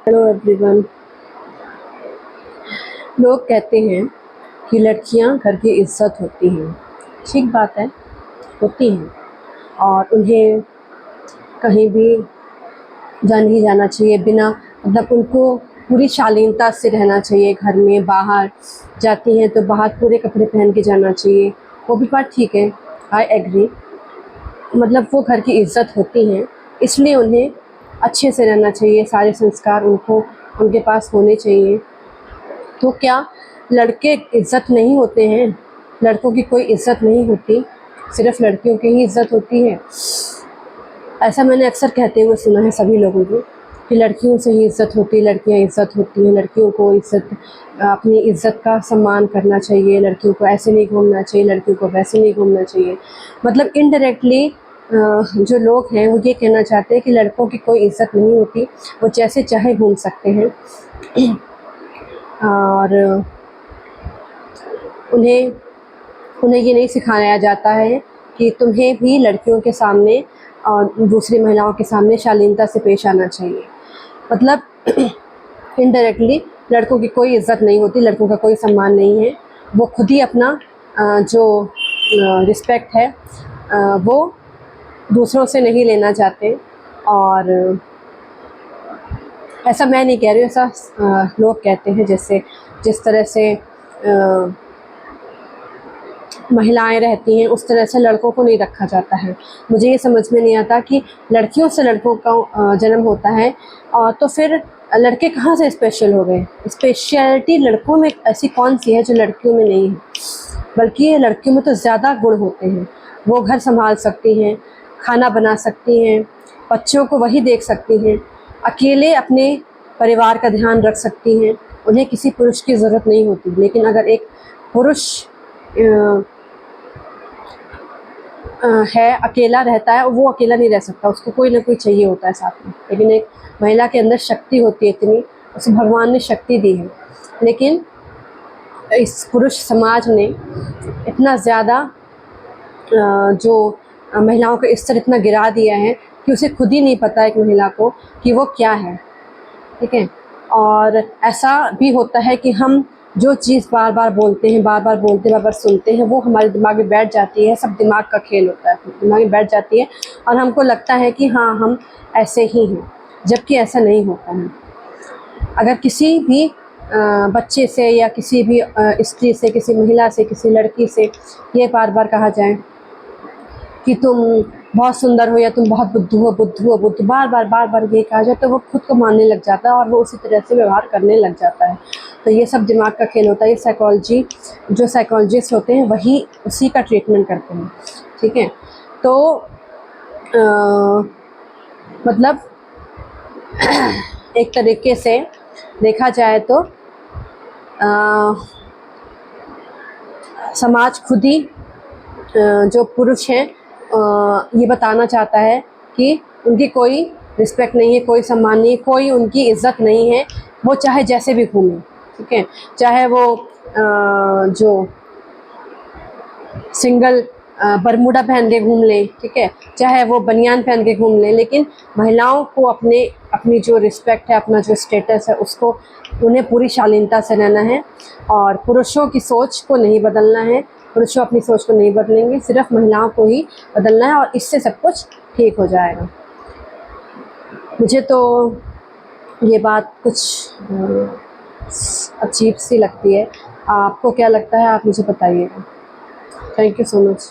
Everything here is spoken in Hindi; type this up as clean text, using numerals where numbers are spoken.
Hello everyone. लोग कहते हैं कि लड़कियां घर की इज्जत होती हैं। ठीक बात है, होती हैं। और उन्हें कहीं भी नहीं जाना चाहिए बिना मतलब उनको पूरी शालीनता से रहना चाहिए। घर में बाहर जाती हैं तो बाहर पूरे कपड़े पहन के जाना चाहिए। वो भी बात ठीक है, आई एग्री। मतलब वो घर की इज्जत होती हैं, इसलिए उन्हें अच्छे से रहना चाहिए। सारे संस्कार उनको उनके पास होने चाहिए। तो क्या लड़के इज़्ज़त नहीं होते हैं? लड़कों की कोई इज़्ज़त नहीं होती, सिर्फ़ लड़कियों की ही इज़्ज़त होती है? ऐसा मैंने अक्सर कहते हुए सुना है सभी लोगों को कि लड़कियों से ही इज़्ज़त होती है, लड़कियाँ इज़्ज़त होती हैं, लड़कियों को इज़्ज़त अपनी इज़्ज़त का सम्मान करना चाहिए, लड़कियों को ऐसे नहीं घूमना चाहिए, लड़कियों को वैसे नहीं घूमना चाहिए। मतलब इनडायरेक्टली जो लोग हैं वो ये कहना चाहते हैं कि लड़कों की कोई इज़्ज़त नहीं होती, वो जैसे चाहे घूम सकते हैं। और उन्हें उन्हें ये नहीं सिखाया जाता है कि तुम्हें भी लड़कियों के सामने और दूसरी महिलाओं के सामने शालीनता से पेश आना चाहिए। मतलब इनडायरेक्टली लड़कों की कोई इज़्ज़त नहीं होती, लड़कों का कोई सम्मान नहीं है। वो खुद ही अपना जो रिस्पेक्ट है वो दूसरों से नहीं लेना चाहते। और ऐसा मैं नहीं कह रही हूँ, ऐसा लोग कहते हैं। जैसे जिस तरह से महिलाएं रहती हैं उस तरह से लड़कों को नहीं रखा जाता है। मुझे ये समझ में नहीं आता कि लड़कियों से लड़कों का जन्म होता है और तो फिर लड़के कहाँ से स्पेशल हो गए? स्पेशलिटी लड़कों में ऐसी कौन सी है जो लड़कियों में नहीं है? बल्कि ये लड़कियों में तो ज़्यादा गुण होते हैं। वो घर संभाल सकती हैं, खाना बना सकती हैं, बच्चों को वही देख सकती हैं, अकेले अपने परिवार का ध्यान रख सकती हैं, उन्हें किसी पुरुष की ज़रूरत नहीं होती। लेकिन अगर एक पुरुष है, अकेला रहता है, वो अकेला नहीं रह सकता, उसको कोई ना कोई चाहिए होता है साथ में। लेकिन एक महिला के अंदर शक्ति होती है इतनी, उसे भगवान ने शक्ति दी है। लेकिन इस पुरुष समाज ने इतना ज़्यादा जो महिलाओं का स्तर इतना गिरा दिया है कि उसे खुद ही नहीं पता एक महिला को कि वो क्या है। ठीक है। और ऐसा भी होता है कि हम जो चीज़ बार बार बोलते हैं, बार बार सुनते हैं, वो हमारे दिमाग में बैठ जाती है। सब दिमाग का खेल होता है, दिमाग में बैठ जाती है और हमको लगता है कि हाँ, हम ऐसे ही हैं, जबकि ऐसा नहीं होता है। अगर किसी भी बच्चे से या किसी भी स्त्री से, किसी महिला से, किसी लड़की से ये बार बार कहा जाए कि तुम बहुत सुंदर हो या तुम बहुत बुद्धू हो, बार बार ये कहा जाए, तो वो खुद को मानने लग जाता है और वो उसी तरह से व्यवहार करने लग जाता है। तो ये सब दिमाग का खेल होता है। ये साइकोलॉजी, जो साइकोलॉजिस्ट होते हैं वही उसी का ट्रीटमेंट करते हैं। ठीक है। तो मतलब एक तरीके से देखा जाए तो समाज खुद ही जो पुरुष हैं ये बताना चाहता है कि उनकी कोई रिस्पेक्ट नहीं है, कोई सम्मान नहीं है, कोई उनकी इज़्ज़त नहीं है। वो चाहे जैसे भी घूमें, ठीक है, चाहे वो जो सिंगल बरमूडा पहन के घूम लें, ठीक है, चाहे वो बनियान पहन के घूम लें, लेकिन महिलाओं को अपनी जो रिस्पेक्ट है, अपना जो स्टेटस है, उसको उन्हें पूरी शालीनता से रहना है। और पुरुषों की सोच को नहीं बदलना है, पुरुषों अपनी सोच को नहीं बदलेंगे, सिर्फ महिलाओं को ही बदलना है और इससे सब कुछ ठीक हो जाएगा। मुझे तो ये बात कुछ अजीब सी लगती है। आपको क्या लगता है? आप मुझे बताइएगा। Thank you so much.